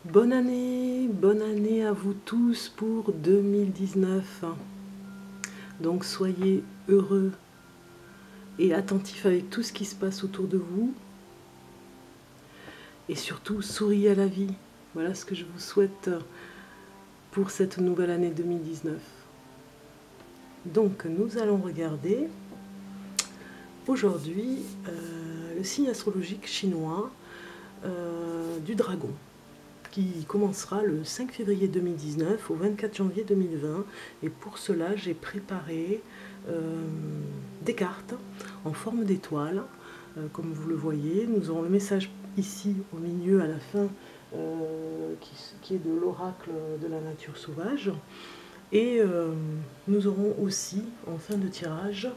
Bonne année à vous tous pour 2019. Donc soyez heureux et attentifs avec tout ce qui se passe autour de vous. Et surtout, souriez à la vie. Voilà ce que je vous souhaite pour cette nouvelle année 2019. Donc nous allons regarder aujourd'hui le signe astrologique chinois du dragon, qui commencera le 5 février 2019 au 24 janvier 2020. Et pour cela, j'ai préparé des cartes en forme d'étoile. Comme vous le voyez, nous aurons le message ici au milieu à la fin qui est de l'oracle de la nature sauvage. Et nous aurons aussi en fin de tirage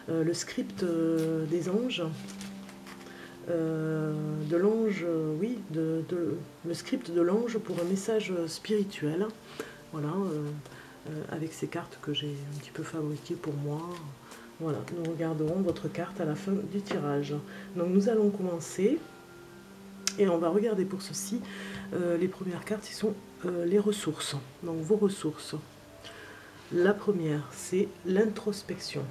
le script des anges. De l'ange, oui, le script de l'ange pour un message spirituel. Voilà, avec ces cartes que j'ai un petit peu fabriquées pour moi. Voilà, nous regarderons votre carte à la fin du tirage. Donc nous allons commencer et on va regarder pour ceci les premières cartes qui sont les ressources. Donc vos ressources. La première, c'est l'introspection.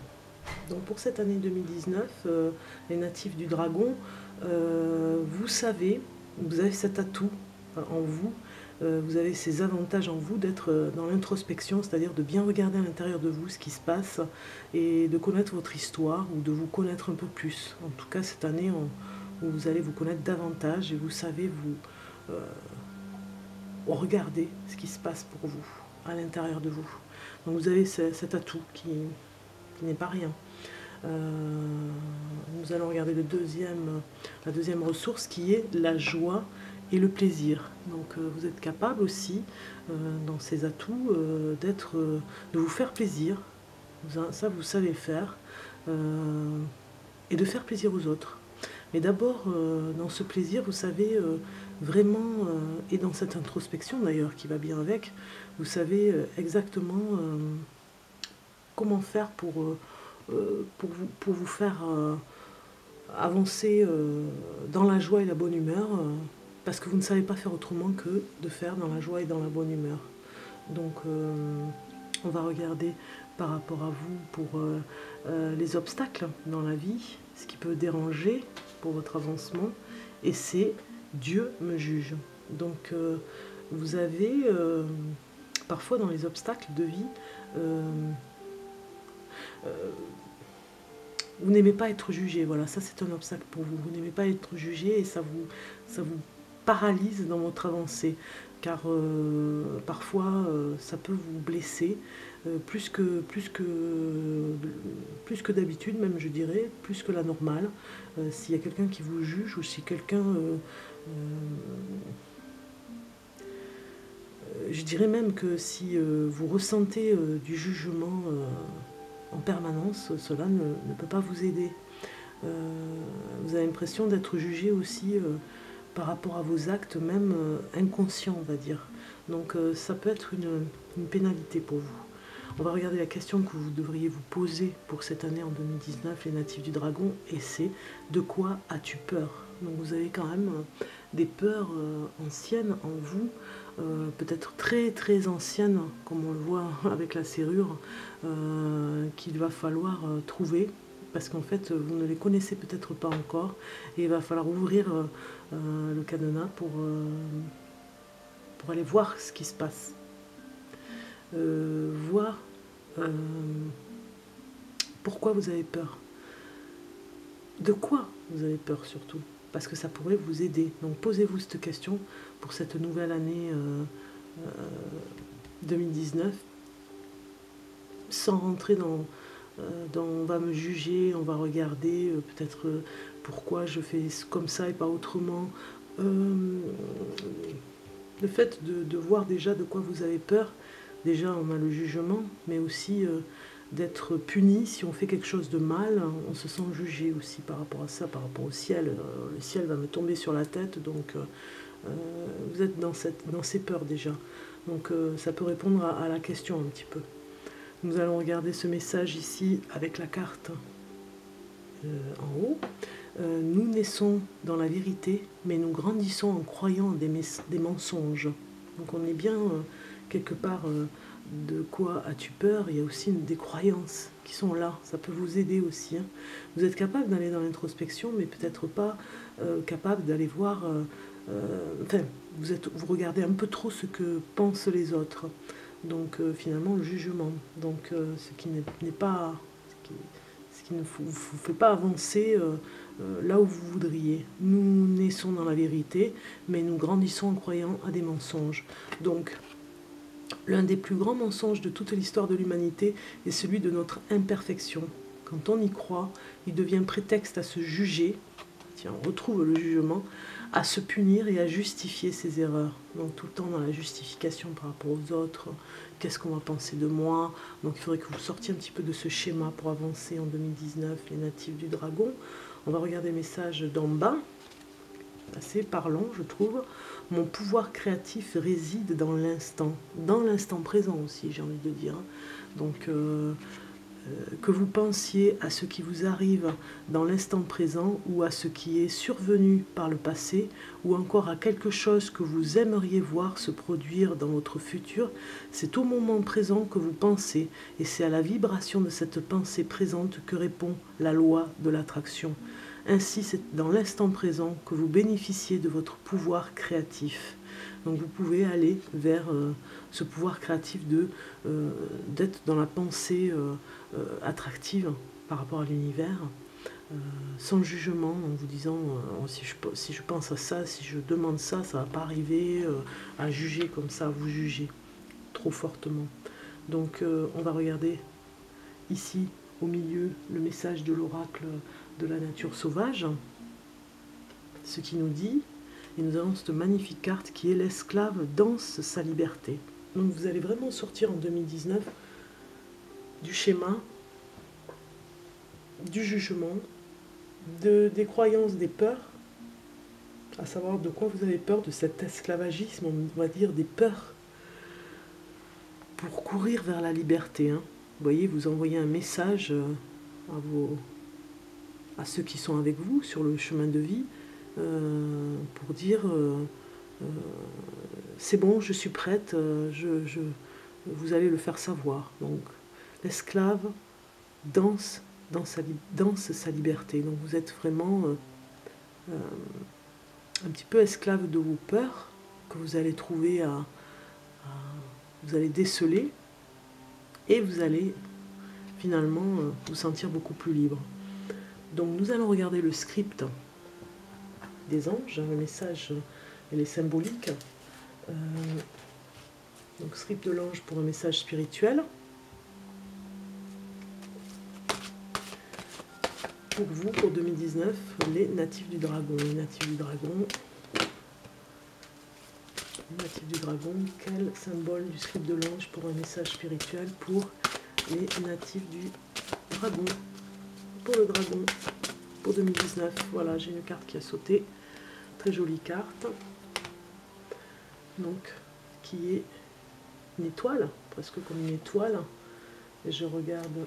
Donc pour cette année 2019, les natifs du dragon, vous savez, vous avez cet atout en vous, vous avez ces avantages en vous d'être dans l'introspection, c'est-à-dire de bien regarder à l'intérieur de vous ce qui se passe et de connaître votre histoire ou de vous connaître un peu plus. En tout cas cette année, où vous allez vous connaître davantage et vous savez vous regarder ce qui se passe pour vous, à l'intérieur de vous. Donc vous avez cet atout qui n'est pas rien. Nous allons regarder la deuxième ressource qui est la joie et le plaisir. Donc vous êtes capable aussi, dans ces atouts, de vous faire plaisir. Ça, vous savez le faire. Et de faire plaisir aux autres. Mais d'abord, dans ce plaisir, vous savez vraiment, et dans cette introspection d'ailleurs qui va bien avec, vous savez exactement comment faire pour vous faire avancer dans la joie et la bonne humeur, parce que vous ne savez pas faire autrement que de faire dans la joie et dans la bonne humeur. Donc on va regarder par rapport à vous pour les obstacles dans la vie, ce qui peut déranger pour votre avancement, et c'est Dieu me juge. Donc vous avez parfois dans les obstacles de vie, vous n'aimez pas être jugé, voilà, ça c'est un obstacle pour vous. Vous n'aimez pas être jugé et ça vous paralyse dans votre avancée, car parfois ça peut vous blesser, plus que d'habitude même, je dirais, plus que la normale. S'il y a quelqu'un qui vous juge ou si quelqu'un... je dirais même que si vous ressentez du jugement en permanence, cela ne peut pas vous aider. Vous avez l'impression d'être jugé aussi par rapport à vos actes, même inconscients, on va dire. Donc ça peut être une pénalité pour vous. On va regarder la question que vous devriez vous poser pour cette année en 2019, les natifs du dragon, et c'est: de quoi as-tu peur? Donc vous avez quand même des peurs anciennes en vous, peut-être très très anciennes, comme on le voit avec la serrure, qu'il va falloir trouver, parce qu'en fait vous ne les connaissez peut-être pas encore, et il va falloir ouvrir le cadenas pour aller voir ce qui se passe. Voir pourquoi vous avez peur, de quoi vous avez peur surtout, parce que ça pourrait vous aider. Donc posez-vous cette question pour cette nouvelle année 2019, sans rentrer dans on va me juger, on va regarder peut-être pourquoi je fais comme ça et pas autrement. Le fait de voir déjà de quoi vous avez peur, déjà on a le jugement, mais aussi d'être puni si on fait quelque chose de mal, on se sent jugé aussi par rapport à ça, par rapport au ciel. Le ciel va me tomber sur la tête, donc vous êtes dans ces peurs déjà. Donc ça peut répondre à la question un petit peu. Nous allons regarder ce message ici avec la carte en haut. Nous naissons dans la vérité, mais nous grandissons en croyant des mensonges. Donc on est bien quelque part de quoi as-tu peur? Il y a aussi des croyances qui sont là, ça peut vous aider aussi. Hein. Vous êtes capable d'aller dans l'introspection, mais peut-être pas capable d'aller voir... enfin, vous regardez un peu trop ce que pensent les autres. Donc finalement le jugement. Donc ce qui n'est pas... Ce qui ne vous fait pas avancer là où vous voudriez. Nous naissons dans la vérité, mais nous grandissons en croyant à des mensonges. Donc, l'un des plus grands mensonges de toute l'histoire de l'humanité est celui de notre imperfection. Quand on y croit, il devient prétexte à se juger, tiens, on retrouve le jugement, à se punir et à justifier ses erreurs. Donc tout le temps dans la justification par rapport aux autres, qu'est-ce qu'on va penser de moi? Donc il faudrait que vous sortiez un petit peu de ce schéma pour avancer en 2019, les natifs du dragon. On va regarder le message d'en bas, assez parlant je trouve. Mon pouvoir créatif réside dans l'instant présent aussi, j'ai envie de dire. Donc que vous pensiez à ce qui vous arrive dans l'instant présent ou à ce qui est survenu par le passé ou encore à quelque chose que vous aimeriez voir se produire dans votre futur, c'est au moment présent que vous pensez et c'est à la vibration de cette pensée présente que répond la loi de l'attraction. Ainsi, c'est dans l'instant présent que vous bénéficiez de votre pouvoir créatif. Donc vous pouvez aller vers ce pouvoir créatif d'être dans la pensée attractive par rapport à l'univers, sans jugement, en vous disant si je pense à ça, si je demande ça, ça ne va pas arriver à juger comme ça, à vous juger trop fortement. Donc on va regarder ici au milieu le message de l'oracle de la nature sauvage, ce qui nous dit. Et nous avons cette magnifique carte qui est l'esclave danse sa liberté. Donc vous allez vraiment sortir en 2019 du schéma, du jugement, des croyances, des peurs, à savoir de quoi vous avez peur, de cet esclavagisme, on va dire des peurs, pour courir vers la liberté. Hein. Vous voyez, vous envoyez un message à ceux qui sont avec vous sur le chemin de vie, pour dire c'est bon, je suis prête, vous allez le faire savoir. Donc l'esclave danse sa liberté. Donc vous êtes vraiment un petit peu esclave de vos peurs que vous allez trouver vous allez déceler et vous allez finalement vous sentir beaucoup plus libre. Donc nous allons regarder le script des anges, le message et les symboliques. Donc script de l'ange pour un message spirituel. Pour vous, pour 2019, les natifs du dragon. Les natifs du dragon. Les natifs du dragon, quel symbole du script de l'ange pour un message spirituel pour les natifs du dragon? Pour le dragon, pour 2019. Voilà, j'ai une carte qui a sauté. Très jolie carte. Donc, qui est une étoile, presque comme une étoile. Et je regarde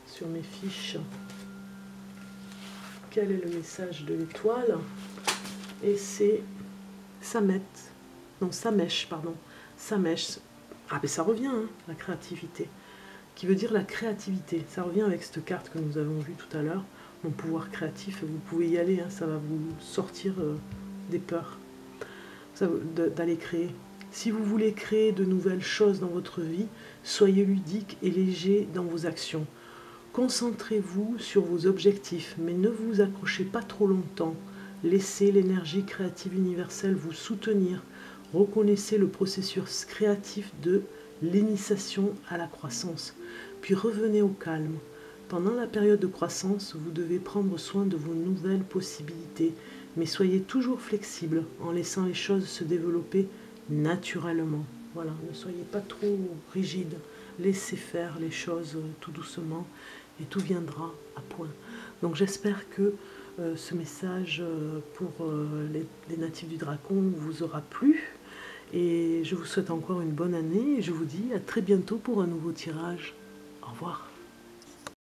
sur mes fiches quel est le message de l'étoile. Et c'est Samet. Non, Samèche, pardon. Samèche. Ah, mais ça revient, hein, la créativité. Qui veut dire la créativité. Ça revient avec cette carte que nous avons vue tout à l'heure. Mon pouvoir créatif, vous pouvez y aller, hein, ça va vous sortir des peurs. D'aller créer. Si vous voulez créer de nouvelles choses dans votre vie, soyez ludique et léger dans vos actions. Concentrez-vous sur vos objectifs, mais ne vous accrochez pas trop longtemps. Laissez l'énergie créative universelle vous soutenir. Reconnaissez le processus créatif de l'initiation à la croissance, puis revenez au calme. Pendant la période de croissance, vous devez prendre soin de vos nouvelles possibilités, mais soyez toujours flexible en laissant les choses se développer naturellement. Voilà, ne soyez pas trop rigide, laissez faire les choses tout doucement et tout viendra à point. Donc j'espère que ce message pour les natifs du dragon vous aura plu et je vous souhaite encore une bonne année et je vous dis à très bientôt pour un nouveau tirage. Au revoir.